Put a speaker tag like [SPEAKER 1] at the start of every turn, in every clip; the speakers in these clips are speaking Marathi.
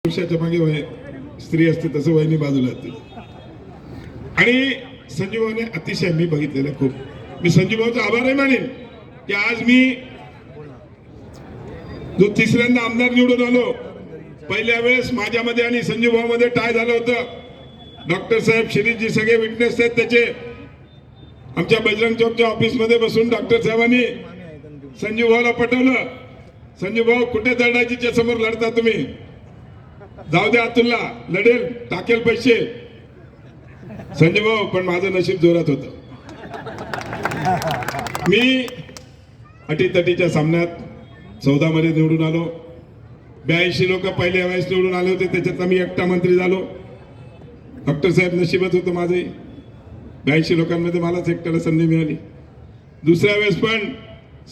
[SPEAKER 1] पुरुषाच्या मागे वय स्त्री असते तसं वहिनी बाजूला असते. आणि संजीवने अतिशय मी बघितलेलं खूप मी संजीवचा आभारही मानेन की आज मी जो तिसऱ्यांदा आमदार निवडून आलो. पहिल्या वेळेस माझ्यामध्ये आणि संजीवभाऊमध्ये टाय झालं होतं. डॉक्टर साहेब शिरीषजी सगळे विटनेस आहेत त्याचे. आमच्या बजरंग चौकच्या ऑफिस मध्ये बसून डॉक्टर साहेबांनी संजीवभाऊला पटवलं. संजीवभाऊ कुठे लढायच्या समोर लढता तुम्ही, जाऊ द्या अतुलला लढेल टाकेल पैसे. संजय भाऊ पण माझं नशीब जोरात होतं. मी अटीतटीच्या सामन्यात 14 मध्ये निवडून आलो. 82 लोक पहिल्या वेळेस निवडून आले होते, त्याच्यात मी एकटा मंत्री झालो. डॉक्टर साहेब नशीबच होतं माझे. 82 लोकांमध्ये मलाच एकट्याला संधी मिळाली. दुसऱ्या वेळेस पण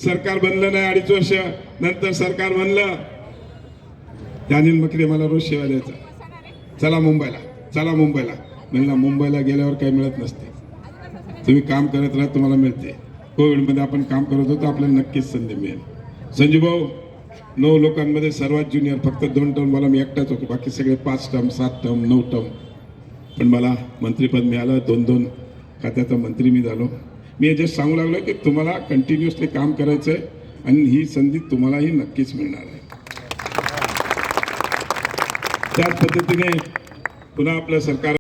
[SPEAKER 1] सरकार बनलं नाही. 2.5 वर्ष नंतर सरकार बनलं. अनिल मकरे मला रोज शिवाय द्यायचा, चला मुंबईला चला मुंबईला. म्हणला मुंबईला गेल्यावर काही मिळत नसते, तुम्ही काम करत राहा तुम्हाला मिळते. कोविडमध्ये आपण काम करत होतो, आपल्याला नक्कीच संधी मिळेल. संजू भाऊ 9 लोकांमध्ये सर्वात ज्युनियर, फक्त 2 टर्म मला मी एकटाच होतो, बाकी सगळे 5 टर्म 7 टर्म 9 टर्म. पण मला मंत्रीपद मिळालं. 2 खात्याचा मंत्री मी झालो. मी जस्ट सांगू लागलो की तुम्हाला कंटिन्युअसली काम करायचं आहे आणि ही संधी तुम्हालाही नक्कीच मिळणार आहे. त्याच पद्धतीने पुन्हा आपलं सरकार